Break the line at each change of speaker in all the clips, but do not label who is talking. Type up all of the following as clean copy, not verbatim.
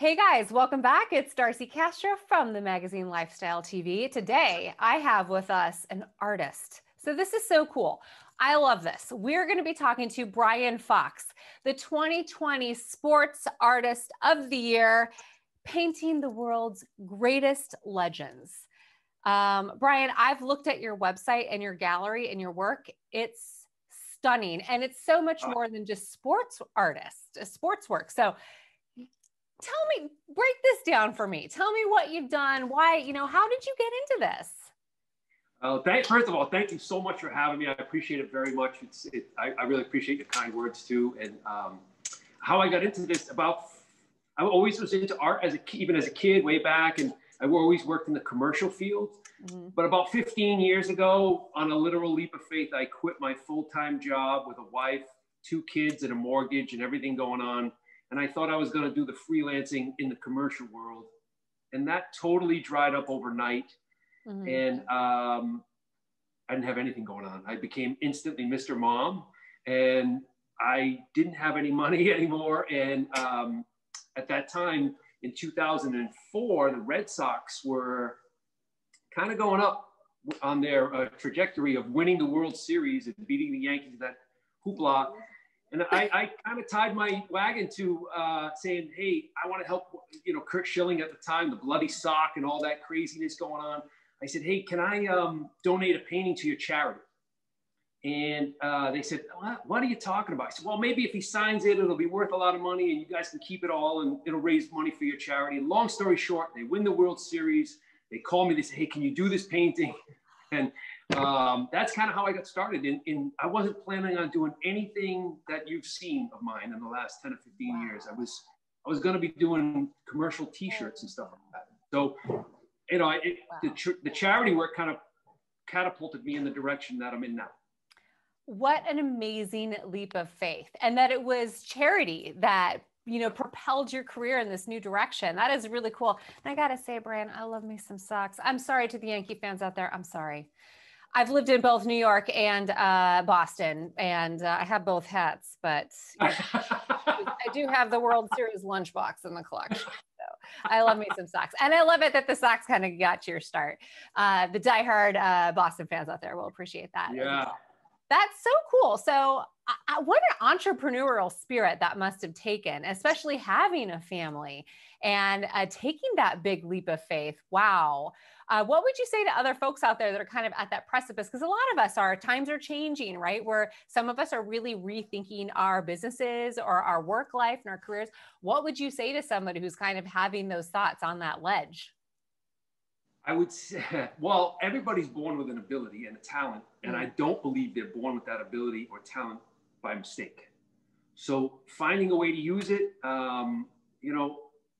Hey guys, welcome back. It's Darcy Castro from the magazine Lifestyle TV. Today, I have with us an artist. So this is so cool. I love this. We're going to be talking to Brian Fox, the 2020 Sports Artist of the Year, painting the world's greatest legends. Brian, I've looked at your website and your gallery and your work. It's stunning. And it's so much more than just sports work. So tell me, break this down for me. Tell me what you've done. Why, how did you get into this?
First of all, thank you so much for having me. I appreciate it very much. I really appreciate your kind words too. And how I got into this, I always was into art even as a kid way back. And I always worked in the commercial field. Mm-hmm. But about 15 years ago, on a literal leap of faith, I quit my full-time job with a wife, 2 kids and a mortgage and everything going on. And I thought I was going to do the freelancing in the commercial world. And that totally dried up overnight. Mm-hmm. And I didn't have anything going on. I became instantly Mr. Mom. And I didn't have any money anymore. And at that time, in 2004, the Red Sox were kind of going up on their trajectory of winning the World Series and beating the Yankees, that hoopla. And I kind of tied my wagon to saying, hey, I want to help, Kurt Schilling at the time, the bloody sock and all that craziness going on. I said, hey, can I donate a painting to your charity? And they said, what are you talking about? I said, well, maybe if he signs it, it'll be worth a lot of money and you guys can keep it all and it'll raise money for your charity. And long story short, they win the World Series. They call me, they say, hey, can you do this painting? And that's kind of how I got started. I wasn't planning on doing anything that you've seen of mine in the last 10 or 15 years. I was going to be doing commercial T-shirts and stuff like that. So, the charity work kind of catapulted me in the direction that I'm in now.
What an amazing leap of faith. And that it was charity that propelled your career in this new direction. That is really cool. And I got to say, Brian, I love me some socks. I'm sorry to the Yankee fans out there. I'm sorry. I've lived in both New York and Boston, and I have both hats, but I do have the World Series lunchbox in the collection. So I love me some socks. And I love it that the socks kind of got your start. The diehard Boston fans out there will appreciate that.
Yeah.
That's so cool. So what an entrepreneurial spirit that must have taken, especially having a family and taking that big leap of faith. Wow. What would you say to other folks out there that are kind of at that precipice? Because a lot of us times are changing, right? Where some of us are really rethinking our businesses or our work life and our careers. What would you say to somebody who's kind of having those thoughts on that ledge?
I would say, well, everybody's born with an ability and a talent, and I don't believe they're born with that ability or talent by mistake. So finding a way to use it,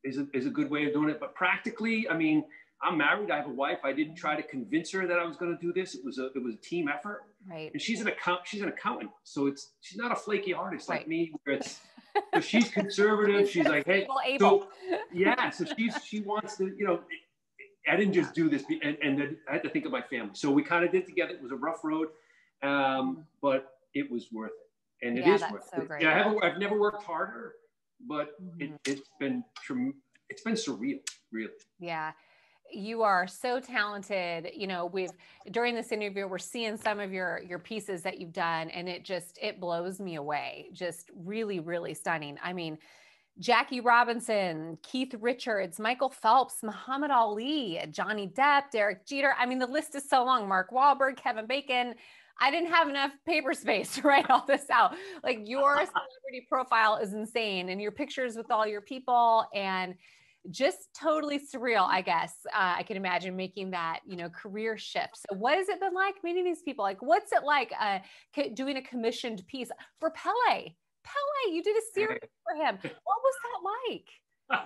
is a good way of doing it. But practically, I mean, I'm married. I have a wife. I didn't try to convince her that I was going to do this. It was a team effort.
Right.
And she's an accountant, so she's not a flaky artist like me. Where so she's conservative. She's like, hey, so she wants to, I didn't just do this, and then I had to think of my family. So we kind of did together. It was a rough road, but it was worth it, and it is worth it.
Great.
Yeah, I've never worked harder, but it's been surreal, really.
Yeah. You are so talented. During this interview, we're seeing some of your pieces that you've done, and it blows me away. Just really, really stunning. I mean, Jackie Robinson, Keith Richards, Michael Phelps, Muhammad Ali, Johnny Depp, Derek Jeter. I mean, the list is so long. Mark Wahlberg, Kevin Bacon. I didn't have enough paper space to write all this out. Like, your celebrity profile is insane, and your pictures with all your people, and just totally surreal, I guess. I can imagine making that, career shift. So what has it been like meeting these people? Like, what's it like doing a commissioned piece for Pele? You did a series for him. What was that like?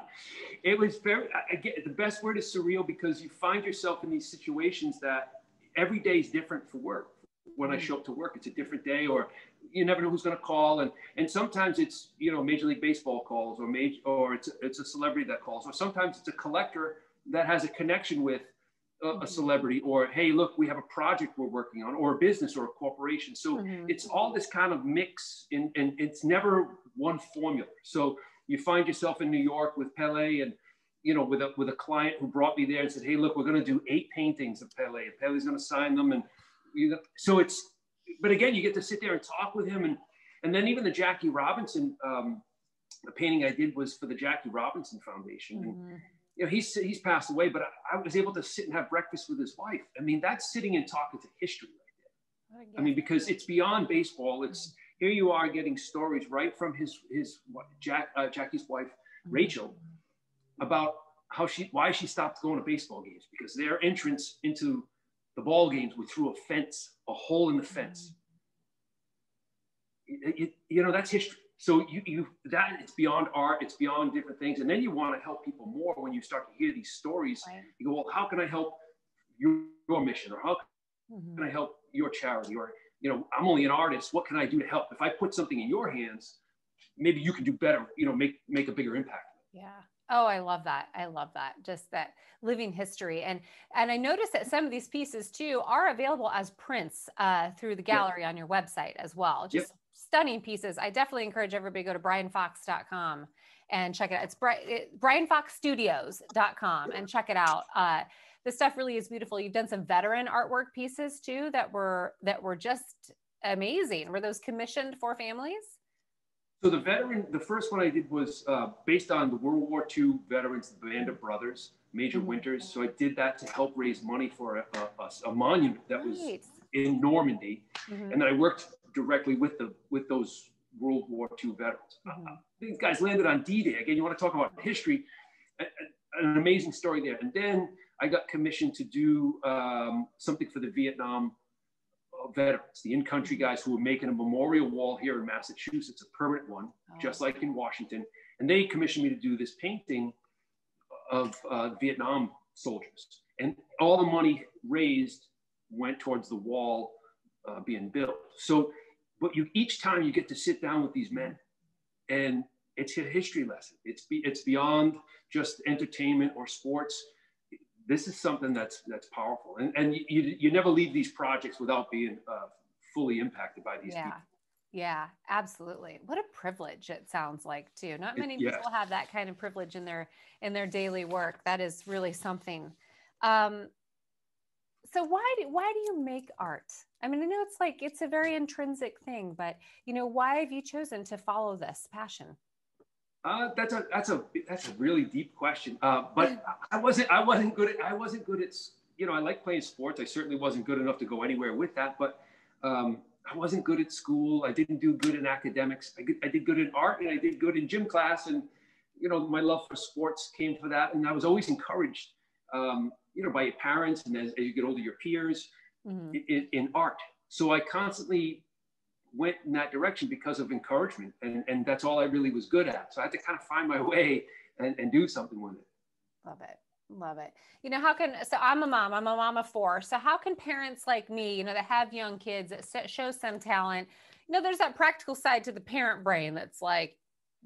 It was the best word is surreal, because you find yourself in these situations that every day is different for work. When I show up to work, it's a different day, or you never know who's going to call. And sometimes it's, Major League Baseball calls, or it's a celebrity that calls, or sometimes it's a collector that has a connection with a celebrity, or, hey, look, we have a project we're working on, or a business or a corporation. So it's all this kind of mix, and it's never one formula. So you find yourself in New York with Pele and, with a client who brought me there and said, hey, look, we're going to do 8 paintings of Pele. And Pele's going to sign them. And but again, you get to sit there and talk with him. And then even the Jackie Robinson, the painting I did was for the Jackie Robinson Foundation. And, he's passed away, but I was able to sit and have breakfast with his wife. I mean, that's sitting and talking to history right there. I mean, because it's beyond baseball. It's here you are getting stories right from Jackie's wife, Rachel, about why she stopped going to baseball games, because their entrance into the ball games were through a hole in the fence. That's history. So it's beyond art, it's beyond different things. And then you want to help people more when you start to hear these stories. Right. You go, well, how can I help your mission? Or how can I help your charity? Or, I'm only an artist. What can I do to help? If I put something in your hands, maybe you can do better, make a bigger impact.
Yeah. Oh, I love that. I love that. Just that living history. And I noticed that some of these pieces too are available as prints through the gallery on your website as well. Just stunning pieces. I definitely encourage everybody to go to brianfox.com and check it out. It's brianfoxstudios.com and check it out. This stuff really is beautiful. You've done some veteran artwork pieces too that were just amazing. Were those commissioned for families?
So the first one I did was based on the World War II veterans, the Band of Brothers, Major Winters. So I did that to help raise money for a monument that was in Normandy. And then I worked directly with those World War II veterans. These guys landed on D-Day. Again, you want to talk about history, an amazing story there. And then I got commissioned to do something for the Vietnam veterans, the in-country guys who were making a memorial wall here in Massachusetts, a permanent one, just like in Washington. And they commissioned me to do this painting of Vietnam soldiers. And all the money raised went towards the wall being built. So, but each time you get to sit down with these men, and it's a history lesson. It's beyond just entertainment or sports. This is something that's powerful, and you never leave these projects without being fully impacted by these people.
Yeah, absolutely. What a privilege it sounds like too. Not many people have that kind of privilege in their daily work. That is really something. So why do you make art? I mean, I know it's a very intrinsic thing, but why have you chosen to follow this passion?
That's a really deep question. But I wasn't good at, I like playing sports. I certainly wasn't good enough to go anywhere with that, but I wasn't good at school. I didn't do good in academics. I did good in art, and I did good in gym class. And, my love for sports came for that. And I was always encouraged, by your parents, and as you get older, your peers in art. So I constantly went in that direction because of encouragement, and that's all I really was good at. So I had to kind of find my way and do something with it.
Love it. So I'm a mom of 4. So how can parents like me, that have young kids that show some talent, there's that practical side to the parent brain that's like,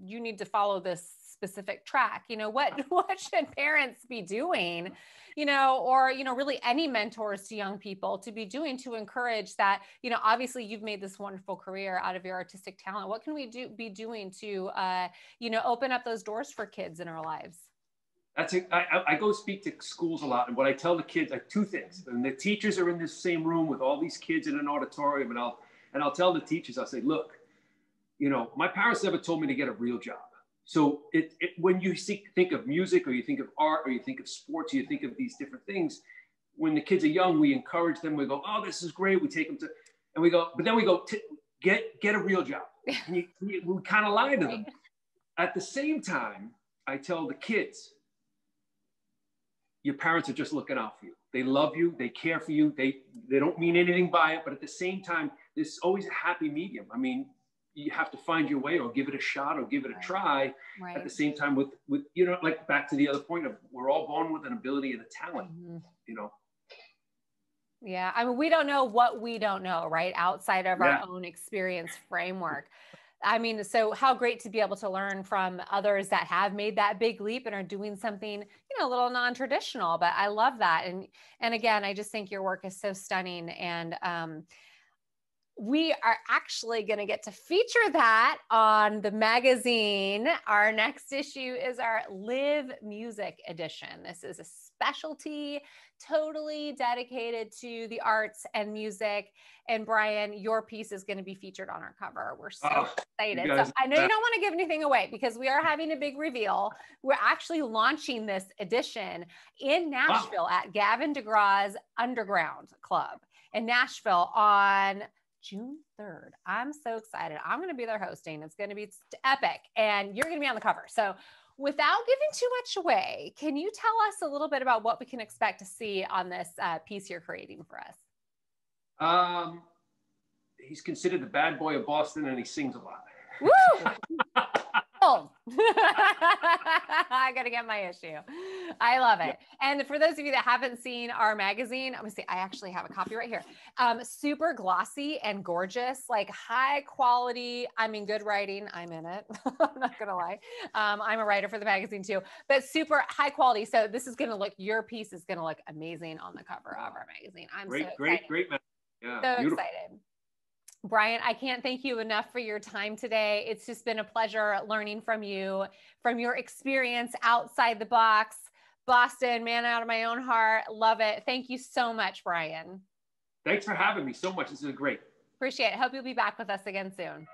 you need to follow this specific track. What should parents be doing, or, really any mentors to young people to be doing to encourage that, obviously you've made this wonderful career out of your artistic talent. What can we be doing to, open up those doors for kids in our lives?
I go speak to schools a lot. And what I tell the kids, 2 things. And the teachers are in this same room with all these kids in an auditorium. And I'll tell the teachers, I'll say, look, my parents never told me to get a real job. So when you think of music, or you think of art, or you think of sports, or you think of these different things, when the kids are young, we encourage them. We go, oh, this is great. We take them to, and we go, but then we go, get a real job. And we kind of lie to them. At the same time, I tell the kids, your parents are just looking out for you. They love you. They care for you. They don't mean anything by it. But at the same time, there's always a happy medium. I mean, you have to find your way, or give it a shot, or give it a try. Right. At the same time with like back to the other point of, we're all born with an ability and a talent,
Yeah. I mean, we don't know what we don't know, right? Outside of our own experience framework. I mean, so how great to be able to learn from others that have made that big leap and are doing something, a little non-traditional, but I love that. And again, I just think your work is so stunning. And, we are actually going to get to feature that on the magazine. Our next issue is our Live Music edition. This is a specialty totally dedicated to the arts and music. And Brian, your piece is going to be featured on our cover. We're so excited. So I know you don't want to give anything away because we are having a big reveal. We're actually launching this edition in Nashville at Gavin DeGraw's Underground Club in Nashville on June 3rd. I'm so excited. I'm going to be there hosting. It's going to be epic and you're going to be on the cover. So without giving too much away, can you tell us a little bit about what we can expect to see on this piece you're creating for us?
He's considered the bad boy of Boston and he sings a lot.
Woo! I got to get my issue. I love it. Yeah. And for those of you that haven't seen our magazine, let me see. I actually have a copy right here. Super glossy and gorgeous, like high quality. I mean, good writing. I'm in it. I'm not going to lie. I'm a writer for the magazine too, but super high quality. So this is going to look, your piece is going to look amazing on the cover of our magazine. I'm so excited. Great. Yeah, so beautiful. Excited. Brian, I can't thank you enough for your time today. It's just been a pleasure learning from you, from your experience outside the box. Boston, man out of my own heart. Love it. Thank you so much, Brian.
Thanks for having me so much. This is great.
Appreciate it. Hope you'll be back with us again soon.